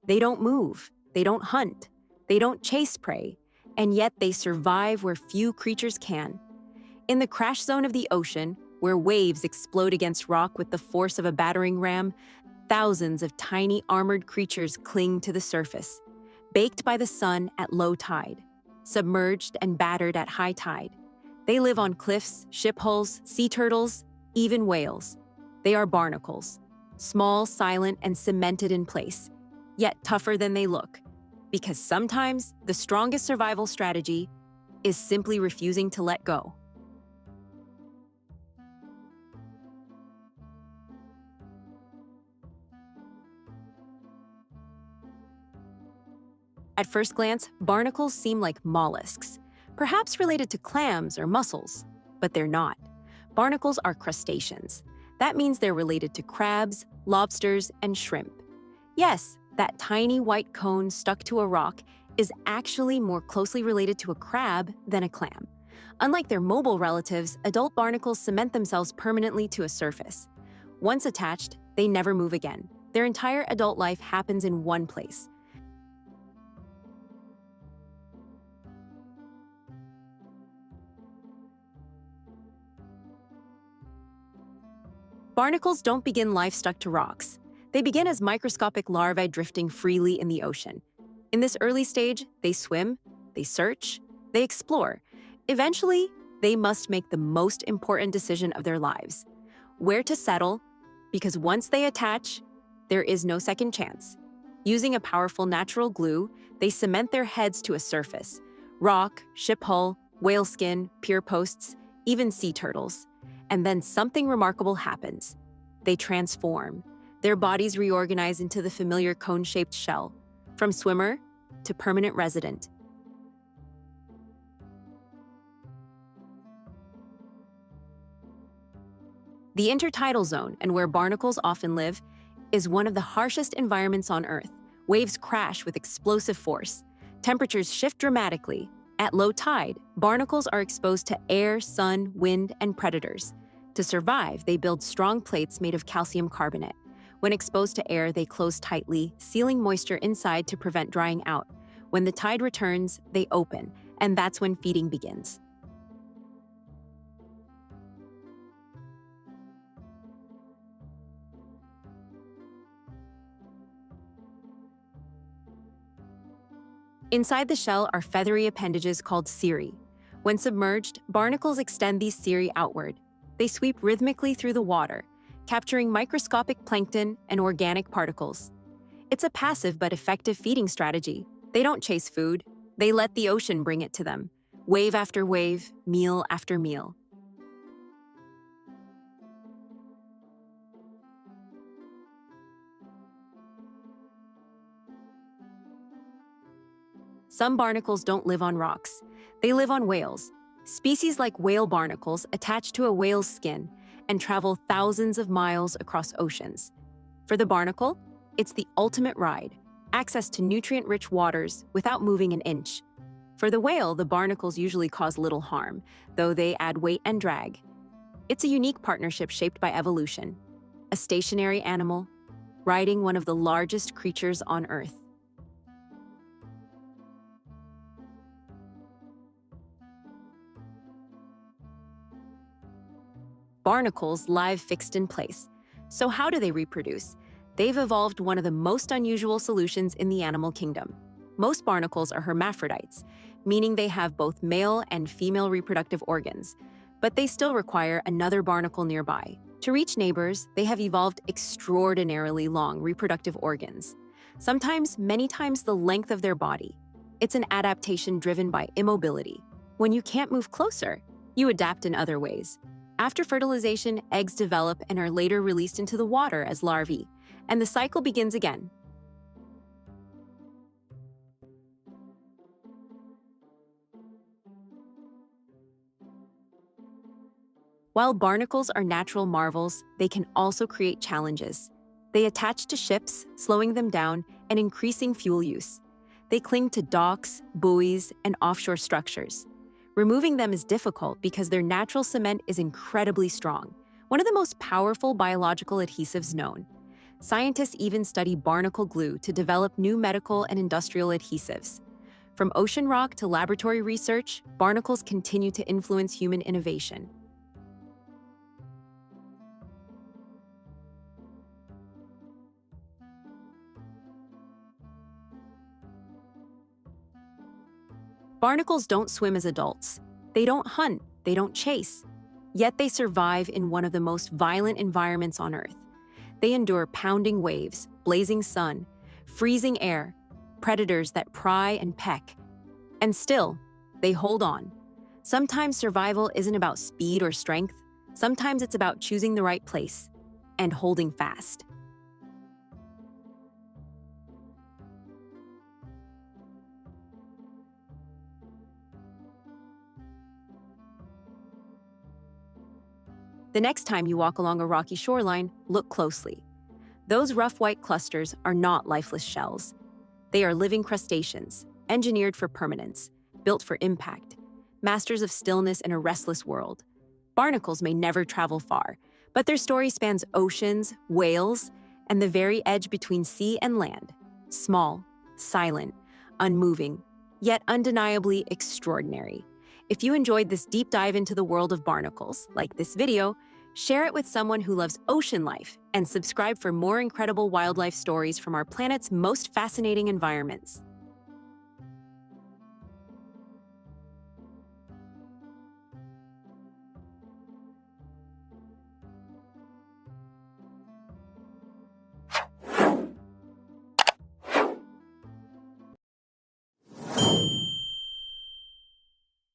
They don't move, they don't hunt, they don't chase prey, and yet they survive where few creatures can. In the crash zone of the ocean, where waves explode against rock with the force of a battering ram, thousands of tiny armored creatures cling to the surface, baked by the sun at low tide, submerged and battered at high tide. They live on cliffs, ship hulls, sea turtles, even whales. They are barnacles, small, silent, and cemented in place, yet tougher than they look, because sometimes the strongest survival strategy is simply refusing to let go. At first glance, barnacles seem like mollusks, perhaps related to clams or mussels, but they're not. Barnacles are crustaceans. That means they're related to crabs, lobsters, and shrimp. Yes, that tiny white cone stuck to a rock is actually more closely related to a crab than a clam. Unlike their mobile relatives, adult barnacles cement themselves permanently to a surface. Once attached, they never move again. Their entire adult life happens in one place. Barnacles don't begin life stuck to rocks. They begin as microscopic larvae drifting freely in the ocean. In this early stage, they swim, they search, they explore. Eventually, they must make the most important decision of their lives: where to settle, because once they attach, there is no second chance. Using a powerful natural glue, they cement their heads to a surface: rock, ship hull, whale skin, pier posts, even sea turtles. And then something remarkable happens. They transform. Their bodies reorganize into the familiar cone-shaped shell, from swimmer to permanent resident. The intertidal zone, and where barnacles often live, is one of the harshest environments on Earth. Waves crash with explosive force. Temperatures shift dramatically. At low tide, barnacles are exposed to air, sun, wind, and predators. To survive, they build strong plates made of calcium carbonate. When exposed to air, they close tightly, sealing moisture inside to prevent drying out. When the tide returns, they open, and that's when feeding begins. Inside the shell are feathery appendages called cirri. When submerged, barnacles extend these cirri outward. They sweep rhythmically through the water, capturing microscopic plankton and organic particles. It's a passive but effective feeding strategy. They don't chase food, they let the ocean bring it to them, wave after wave, meal after meal. Some barnacles don't live on rocks. They live on whales. Species like whale barnacles attach to a whale's skin and travel thousands of miles across oceans. For the barnacle, it's the ultimate ride: access to nutrient-rich waters without moving an inch. For the whale, the barnacles usually cause little harm, though they add weight and drag. It's a unique partnership shaped by evolution. A stationary animal, riding one of the largest creatures on Earth. Barnacles live fixed in place. So how do they reproduce? They've evolved one of the most unusual solutions in the animal kingdom. Most barnacles are hermaphrodites, meaning they have both male and female reproductive organs, but they still require another barnacle nearby. To reach neighbors, they have evolved extraordinarily long reproductive organs, sometimes many times the length of their body. It's an adaptation driven by immobility. When you can't move closer, you adapt in other ways. After fertilization, eggs develop and are later released into the water as larvae, and the cycle begins again. While barnacles are natural marvels, they can also create challenges. They attach to ships, slowing them down and increasing fuel use. They cling to docks, buoys, and offshore structures. Removing them is difficult because their natural cement is incredibly strong, one of the most powerful biological adhesives known. Scientists even study barnacle glue to develop new medical and industrial adhesives. From ocean rock to laboratory research, barnacles continue to influence human innovation. Barnacles don't swim as adults. They don't hunt, they don't chase. Yet they survive in one of the most violent environments on Earth. They endure pounding waves, blazing sun, freezing air, predators that pry and peck. And still, they hold on. Sometimes survival isn't about speed or strength. Sometimes it's about choosing the right place and holding fast. The next time you walk along a rocky shoreline, look closely. Those rough white clusters are not lifeless shells. They are living crustaceans, engineered for permanence, built for impact, masters of stillness in a restless world. Barnacles may never travel far, but their story spans oceans, whales, and the very edge between sea and land. Small, silent, unmoving, yet undeniably extraordinary. If you enjoyed this deep dive into the world of barnacles, like this video, share it with someone who loves ocean life and subscribe for more incredible wildlife stories from our planet's most fascinating environments.